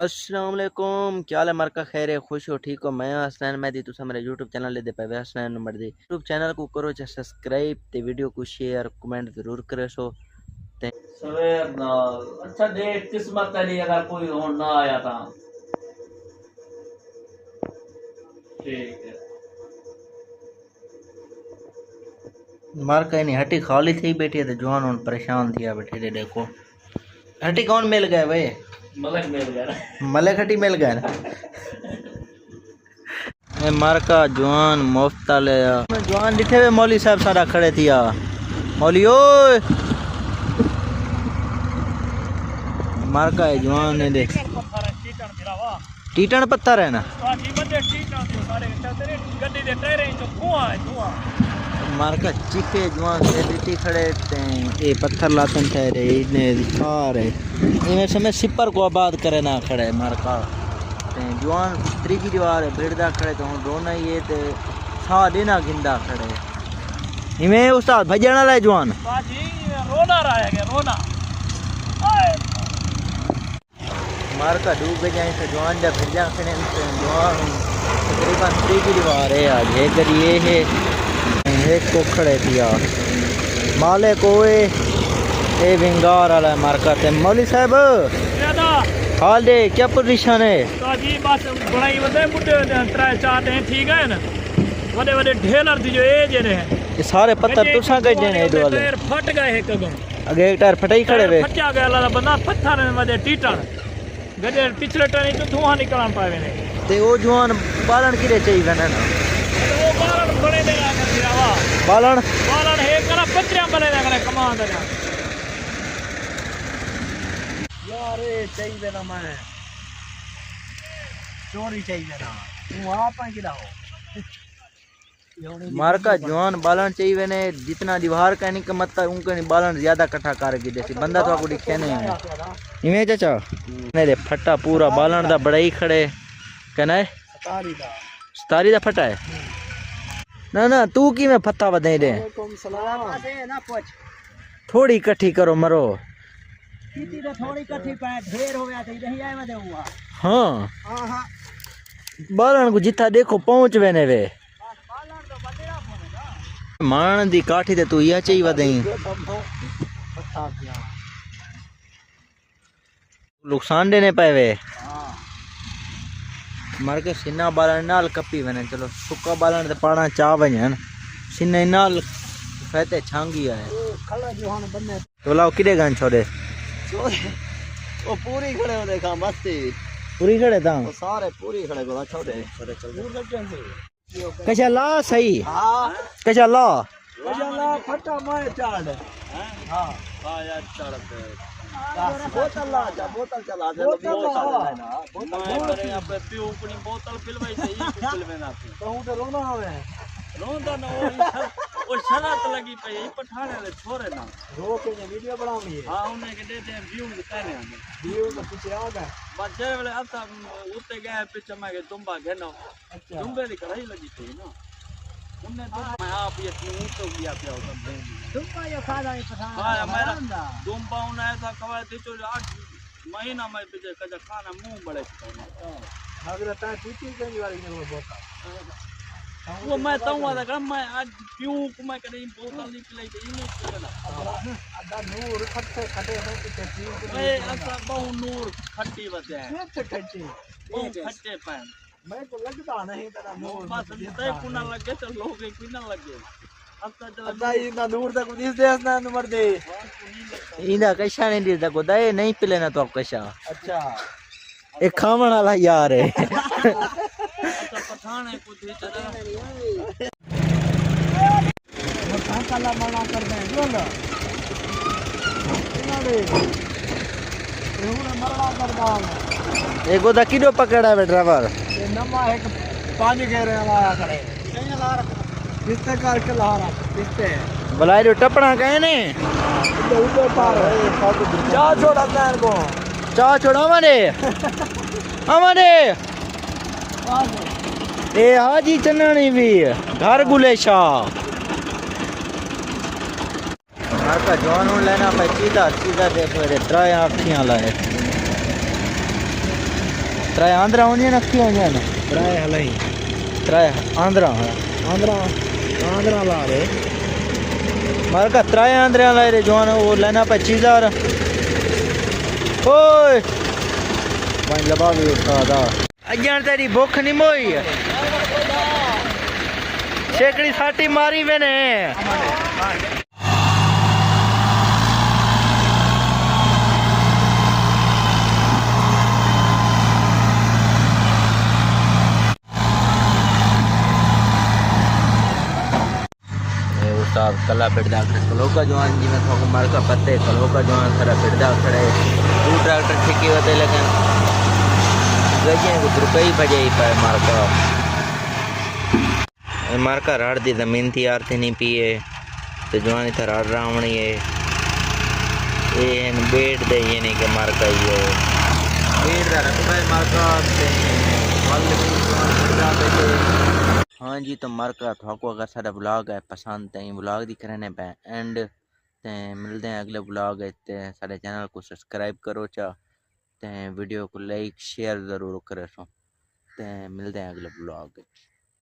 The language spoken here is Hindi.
अस्सलाम वालेकुम, क्या हाल है? मरका खैर है, खुश हो, ठीक हो? मैं हसनैन मेहदी, तुसा मेरे यूट्यूब चैनल दे पे हसनैन नंबर दी यूट्यूब चैनल को करो चा सब्सक्राइब ते वीडियो को शेयर कमेंट जरूर करे सो ते सवेर नाल अच्छा देख किस्मत तेरी अगर कोई होन ना आया था ठीक है। मरका नहीं हटी खाली थी बैठी है तो जवान उन परेशान थिया बैठे थे। देखो हटी कौन मिल गए भाई? मलक मिल गया ना। मलक हटी मिल गए ना। ए मरका जवान मुफ्त ले जवान दिखे हुए मौली साहब सारा खड़े थिया। मौली ओए मरका है जवान ने दे टीटन पत्थर है ना। मारका चीखे जवान से लीटी खड़े ते ये पत्थर लातन ठहरे इने दिखार है इनमें समय सिपर को आबाद करे ना खड़े मारका ते जवान त्रीजी दीवार है भिड़दा खड़े तो हुन रोना ही है ते सा देना गिंदा खड़े इमे उस्ताद भजन वाला जवान बाजी रोना रहा है रोना मारका डूब जाए तो जवान जब भिजा खड़े जवान तकरीबन त्रीजी दीवार है आज है करिए है एक को खड़े थिया माले को ए विंगार वाला मारका ते मौली साहब हाल दे क्या पोजीशन है? जी बस बड़ाई वदे मुद्दे 3-4 दिन ठीक है ना वडे वडे ढेलर दी जो ए जे ने ये सारे पत्थर तुसा गए ने इधर वाले टायर फट गए एक गम आगे एक टायर फटाई खड़े वे फटा गया ला बंदा पत्थर में वदे टीटन गडे पिछले टायर तो धुआं निकलन पावे ने ते ओ जवान बालन किरे चाहिए ना वो बालन बड़े ने आ कर दिरावा बालन है करा पत्रियां बने ना करे कमान दे यार ए चाहिए ना मैं चोरी चाहिए ना तू आप किदा हो मारका जवान बालन चाहिए ने जितना दीवार का नहीं कमता उनके बालन ज्यादा इकट्ठा कर के जैसे बंदा तो आपको दिखे नहीं इमे चाचा ने दे फटा पूरा बालन दा बड़ा ही खड़े कहना है सतारी दा फटा है ना ना तू की में फत्ता बदे दे थोड़ी इकट्ठी करो मरो थोड़ी इकट्ठी पे ढेर हो गया तो नहीं आए मैं हुआ हाँ बालन को जिथा देखो पहुंच वे ने वे मान दी काठी ते तू या चाहिए वदई नुकसान देने पे वे मर के सिन्ना बालन नाल कपी वने चलो सुक्का बालन ते पाना चा वजन सिन्ने नाल फते छांगी है खड़ा जो हन बन्ने तो लाओ किदे गन छोड़े वो पूरी खड़े हो देखा मस्ती पूरी खड़े ता वो सारे पूरी खड़े को छोड़े चल कशा ला सही हां कशा ला फटा मैं चाड़ हां हां यार चाड़ बोतल ला जा बोतल चला दे बोतल यहां पे पीऊ अपनी बोतल पिलवाई सही पिलवे ना तो हूं तो रोना हवे रोंदा ना और शरारत लगी पई पठाने दे छोरे ना रो के वीडियो बनाऊंगी हां उन्हें के देते हैं व्यू कहने हमें व्यू तो पीछे आ गए बस जे वाले आता उते गए पीछे में के तुम्बा घेनो अच्छा तुम्बे दी कढ़ाई लगी थी ना उन्हें तो मैं आप ये तो गया पे होता तुम्बा ये खा जाए पठान हां मेरा तुम्बा उन्हें ऐसा खवा थी तो 8 महीना में पीछे कजा खाना मुंह बड़े अगर ता टूटी गई वाली ने बोता वो मैं ताऊं आदा मैं आज क्यों मैं कहीं बोतल निकले तो इन्हें आधा नूर खट्टे खट्टे हो के पीऊ ए ऐसा बहु नूर खट्टी बचे है खट्टी बहु खट्टे पैन मैं तो लगता नहीं तेरा नूर बस तय कुना लगे तो लोग ही ना लगे अच्छा इना नूर तक दिस देस ना नंबर दे इंदा कशा नहीं दिस को दे नहीं पिले ना तो आप कशा अच्छा एक खावन वाला यार है अच्छा पठान है कुछ मठान काला मना कर दे जो ना दे एहुना मरड़ा कर दा एगो दा किडो पकड़ा है ड्राइवर ये नमा एक पानी कह रहे वाला खड़े कहीं ला रख किसते करके ला रख किसते बुलाए जो टपड़ा कहे ने ऊपर पार है जा छोड़ा पैर को चा छोड़ा हमारे ए हाजी चन्नानी भी घर गुलेशा घर का जवान लेना पे सीधा सीधा देखो रे ट्राई आँखियाँ लाए त्राय आंध्रा होनी ना की होनी ना त्राय हलाई त्राय आंध्रा आंध्रा ला रे मार का त्राय आंध्रा ला रे जवान वो लेना 25,000 ओए वन लबा भी उठा दा अजन तेरी भूख नहीं मोई शेकड़ी साटी मारी मैंने कला पिटदा कलो का जवान जी में थोक मार का पत्ते कलो का जवान सारा पिटदा खड़े तू ट्रैक्टर ठेके होते लेकिन गजे को रुपई बजे पर मार का राड़ दी जमीन थी यार थी नहीं पिए तो जवान इधर राड़ रावणी है ये बेट दे ये नहीं के मार का ये बेट दा रखबे मार का फल भी जवान पिटदा पे हाँ जी तो मार का थोको अगर सारा ब्लॉग है पसंद है ब्लॉग दी करने पे एंड ते मिलते हैं अगले ब्लॉग है ते सारे चैनल को सब्सक्राइब करो चा ते वीडियो को लाइक शेयर ज़रूर करो ते मिलते हैं अगले ब्लॉग।